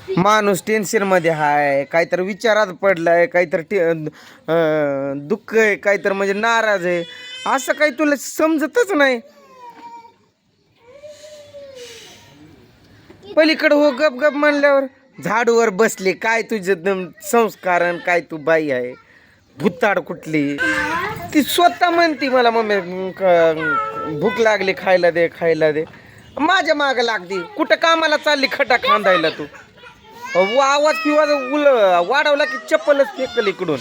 माणूस टेन्शन मध्ये हाय, काहीतरी विचारात पडलाय, काहीतरी दुःख आहे, काहीतरी म्हणजे नाराज आहे, असं काही तुला समजतच नाही. पलीकडे हो गप गप म्हणल्यावर झाडूवर बसले. काय तुझं संस्कारण, काय तू बाई आहे भुताड कुठली. ती स्वतः म्हणती मला मम्मी भूक लागली, खायला दे खायला दे. माझ्या माग लागती. कुठं कामाला चालली खटा खांदायला तू. आवाज पिवाज वाढवला की चप्पलच फेकल इकडून.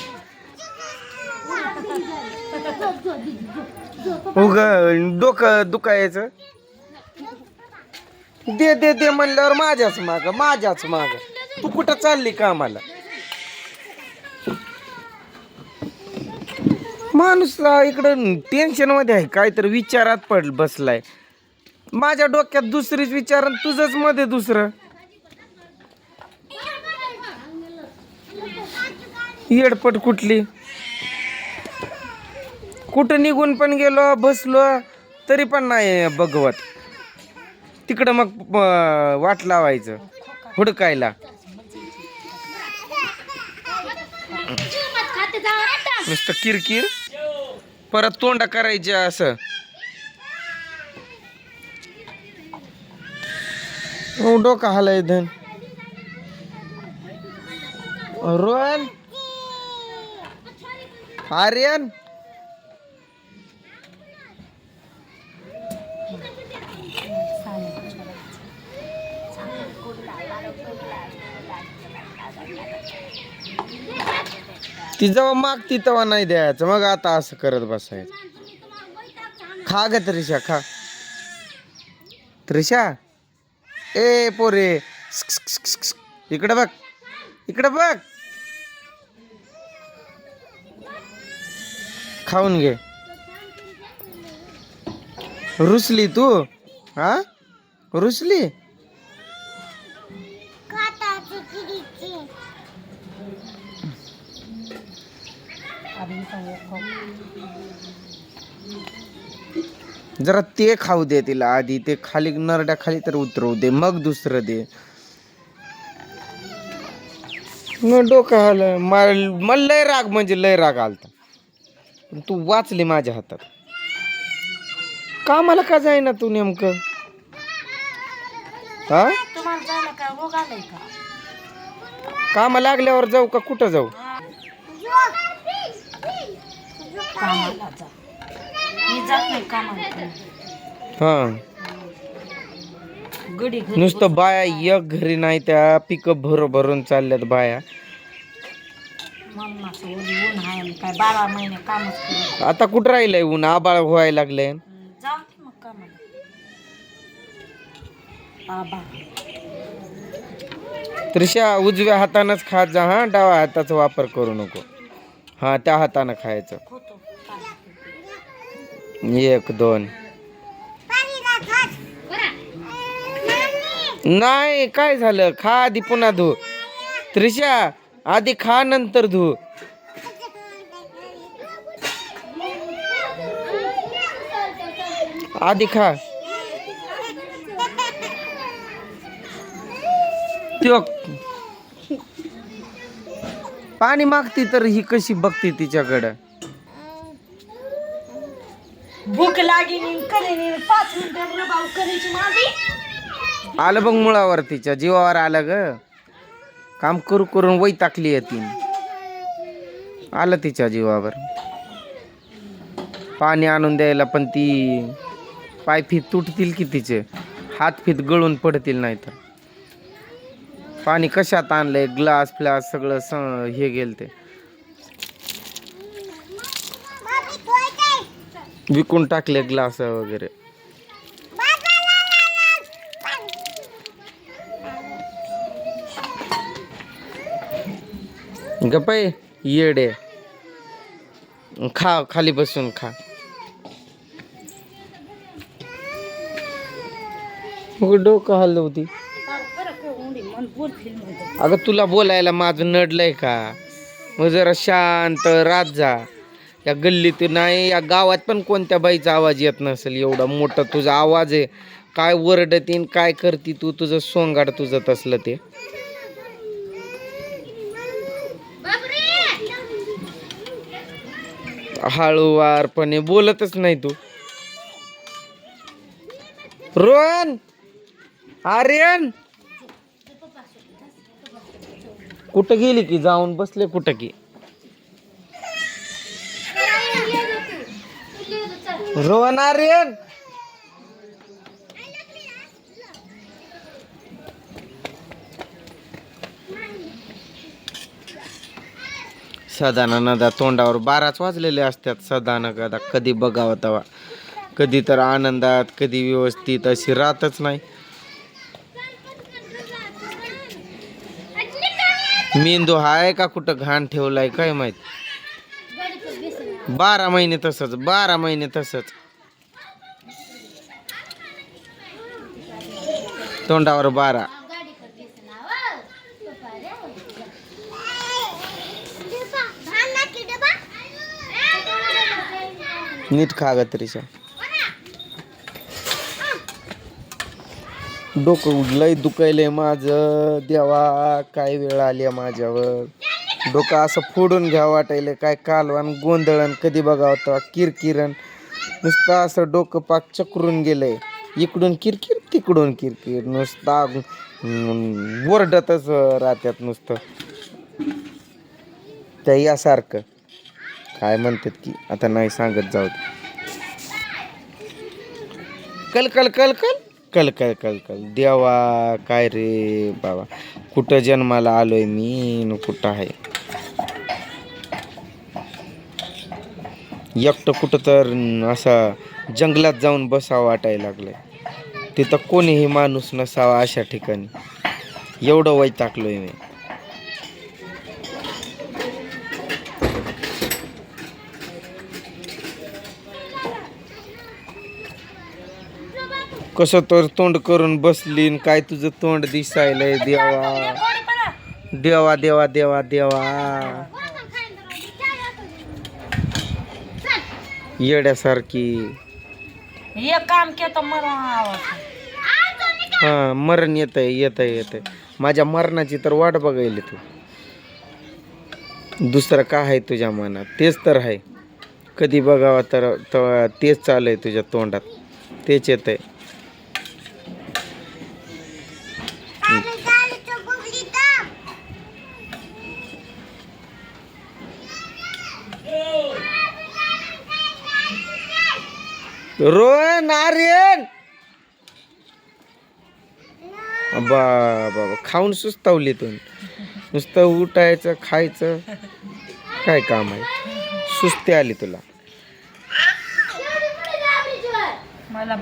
उग डोकं दुखायचं. दे दे दे म्हणल्यावर माझ्याच माग तू कुठं चालली कामाला. माणूसला इकडं टेन्शन मध्ये आहे, काहीतरी विचारात बसलाय. माझ्या डोक्यात दुसरीच विचार, तुझंच मध्ये दुसरं. येडपट कुठली. कुठं निघून पण गेलो, बसलो तरी पण नाही बघवत. तिकडं मग वाट लावायचं हुडकायला. नुसतं किरकिर, परत तोंडा करायचे असं. डोका हालाय धन. रोहन, आर्यन, ती जेव्हा मागती तेव्हा नाही द्यायचं. मग आता असं करत बसायचं. खा ग त्रिशा, खा. त्रिशा, ए पोरे, इकडे बघ, इकडे बघ. खाऊन घे. रुसली तू? हा, रुसली. जरा ते खाऊ दे तिला आधी. ते खाली नरड्या खाली तर उतरवू दे, मग दुसरं दे. मग डोकं आलं. मला लय राग, म्हणजे लय राग आलता. पण तू वाचली माझ्या हातात. कामाला का जाईना तू नेमकं? हा, कामा लागल्यावर जाऊ का कुठं जाऊ? हा, नुसतं बाया एक घरी नाही, त्या पिकअप भरून चालल्यात बाया. आता कुठं राहिलंय ऊन? आबाळ व्हायला लागलंय. त्रिशा, उजव्या हातानच खात जा हा, डाव्या हाताचा वापर करू नको. हा, त्या हातानं खायचं. 1 2 नाही. काय झालं? खा आधी, पुन्हा धु. त्रिशा, आधी खा नंतर धु. आधी खा. त्यो पाणी मागती तर ही कशी बघती तिच्याकडं. भूक लागली. 5 मिनिटं भाऊ करायची माझी. आलं बघ मुळावर, तिच्या जीवावर आलं ग. काम करू करून वैतागली आहे ती. आलं तिच्या जीवावर. पाणी आणून द्यायला पण ती पाय फीत तुटतील की तिचे, हात फीत गळून पडतील. नाही तर पाणी कशात आणलंय, ग्लास फ्लास सगळं हे गेल. ते विकून टाकले ग्लास वगैरे. गप्पे येडे. खा, खाली बसून खा. डोकं हलवती. अगं तुला बोलायला माझं नडलंय का? मग जरा शांत रात जा. या गल्लीत नाही, या गावात पण कोणत्या बाईचा आवाज येत नसेल एवढा मोठा तुझा आवाज आहे. काय वरडतीन, काय करती तू, तुझं सोंगाड तुझं तसलं ते. हळूवारपणे बोलतच नाही तू. रोहन, आर्यन कुठं गेली की? जाऊन बसले कुठं की? रोहन, आर्यन सदाना नदा तोंडावर 12च वाजलेले असतात. सदाना कदा कधी बघावं तवा, कधी तर आनंदात, कधी व्यवस्थित, अशी राहतच नाही. मेंदू हाय का कुठं घाण ठेवलाय काय माहित. 12 महिने तसंच, 12 महिने तसंच तोंडावर 12. नीट खा ग तरीच्या. डोकं लय दुखायलंय माझं देवा, काय वेळ आली माझ्यावर. डोकं असं फोडून घ्या वाटायलंय. काय कालवान गोंधळण कधी बघावं तेव्हा किरकिरण. नुसतं असं डोकं पाक चक्रून गेलंय. इकडून किरकिर तिकडून किरकिर, नुसता ओरडतच राहत्यात नुसतं. त्या यासारखं काय म्हणतात की, आता नाही सांगत जाऊ दे. कल कल कल कल कल कल कल कल देवा, काय रे बाबा, कुठं जन्माला आलोय मी न कुठं आहे. एकटं कुठं तर असं जंगलात जाऊन बसावं वाटायला लागलंय. तिथं कोणीही माणूस नसावा अशा ठिकाणी. एवढं वैतागलोय मी. कसं तर तोंड करून बसली न काय तुझं तोंड दिसायलंय देवा, देवा देवा देवा देवा, येड्यासारखी. एक काम केलं मरण. हा, मरण येतंय येतंय येतंय. माझ्या मरणाची तर वाट बघायली तू. दुसरं काय आहे तुझ्या मनात? तेच तर आहे. कधी बघावा तर तेच चालू आहे तुझ्या तोंडात, तेच येतंय. रोहन, आर्यन बाबा खाऊन सुस्तावली तू. नुसतं उठायचं खायचं, काय काम आहे? सुस्ती आली तुला. मला